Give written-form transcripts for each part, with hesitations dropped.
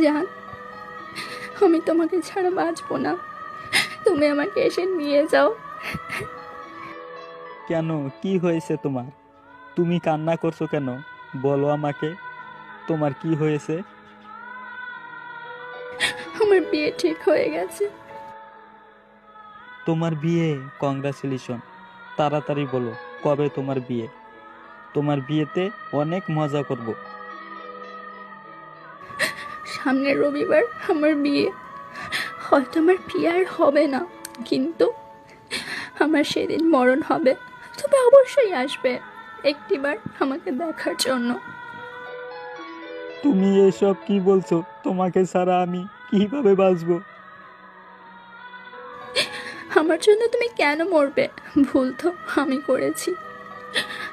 জান, আমি তোমাকে ছাড়া বাঁচবো না, তুমি আমাকে এসে নিয়ে যাও। কেন, কি হয়েছে তোমার? তুমি কান্না করছো কেন? বলো আমাকে, তোমার কি হয়েছে? আমার বিয়ে ঠিক হয়ে গেছে। তোমার বিয়ে? কংগ্রাচুলেশন। তাড়াতাড়ি বলো, কবে তোমার বিয়ে? তোমার বিয়েতে অনেক মজা করব। সামনের রবিবার আমার বিয়ে। হয়তো আমার বিয়ে আর হবে না, কিন্তু আমার সেদিন মরণ হবে। তুমি অবশ্যই আসবে একটিবার আমাকে দেখার জন্য। তুমি এসব কি বলছো? তোমাকে ছাড়া আমি কিভাবে বাঁচবো? আমার জন্য তুমি কেন মরবে? ভুল তো আমি করেছি,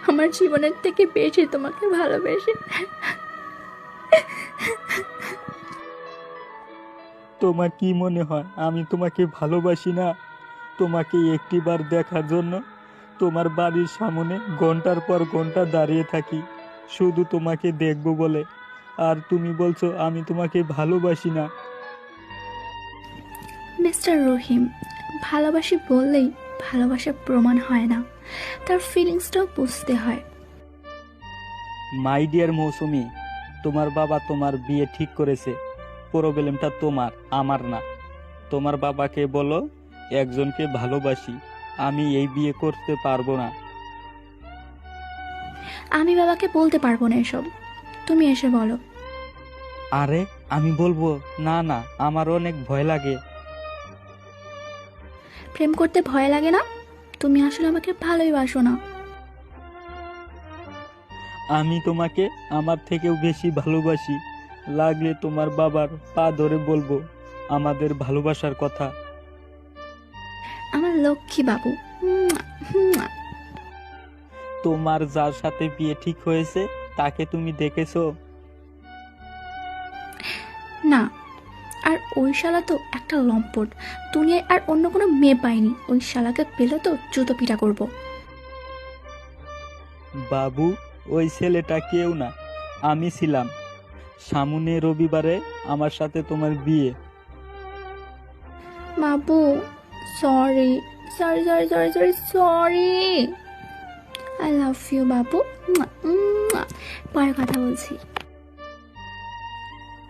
আমার জীবনের থেকে বেশি তোমাকে ভালোবেসে। তোমার কি মনে হয় আমি তোমাকে ভালোবাসি না? তোমাকে একটিবার দেখার জন্য তোমার বাড়ির সামনে ঘন্টার পর ঘন্টা দাঁড়িয়ে থাকি, শুধু তোমাকে দেখবো বলে। আর তুমি বলছো আমি তোমাকে ভালোবাসি না? মিস্টার রহিম, ভালোবাসি বললেই ভালোবাসার প্রমাণ হয় না, তার ফিলিংসটাও বুঝতে হয়। মাই ডিয়ার মৌসুমি, তোমার বাবা তোমার বিয়ে ঠিক করেছে। প্রবলেমটা তোমার, আমার না। তোমার বাবাকে বলো একজনকে ভালোবাসি, আমি এই বিয়ে করতে পারবো না। আমি বাবাকে বলতে পারবো না এসব, তুমি এসে বলো। আরে আমি বলবো না, না, আমার অনেক ভয় লাগে। প্রেম করতে ভয় লাগে না? তুমি আসলে আমাকে ভালোই বাসো না। আমি তোমাকে আমার থেকেও বেশি ভালোবাসি। লাগলে তোমার বাবার পা ধরে বলবো আমাদের ভালোবাসার কথা। আমার লক্ষ্মী বাবু। মুয়া, মুয়া। তোমার যার সাথে বিয়ে ঠিক হয়েছে তাকে তুমি দেখেছো? না, আর ওই শালা তো একটা লম্পট, দুনিয়ায় আর অন্য কোনো মেয়ে পাইনি। ওই শালাকে পেলে তো জুতো পিটা করবো। বাবু, ওই ছেলেটা কেউ না, আমি ছিলাম। সামনে রবিবারে আমার সাথে তোমার বিয়ে। বাবু, sorry, sorry sorry sorry sorry sorry. I love you বাবু। মুয়া, মুয়া। পরে কথা বলছি।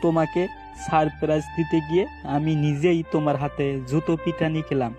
তোমাকে সারপ্রাইজ দিতে গিয়ে আমি নিজেই তোমার হাতে জুতো পিটানি খেলাম।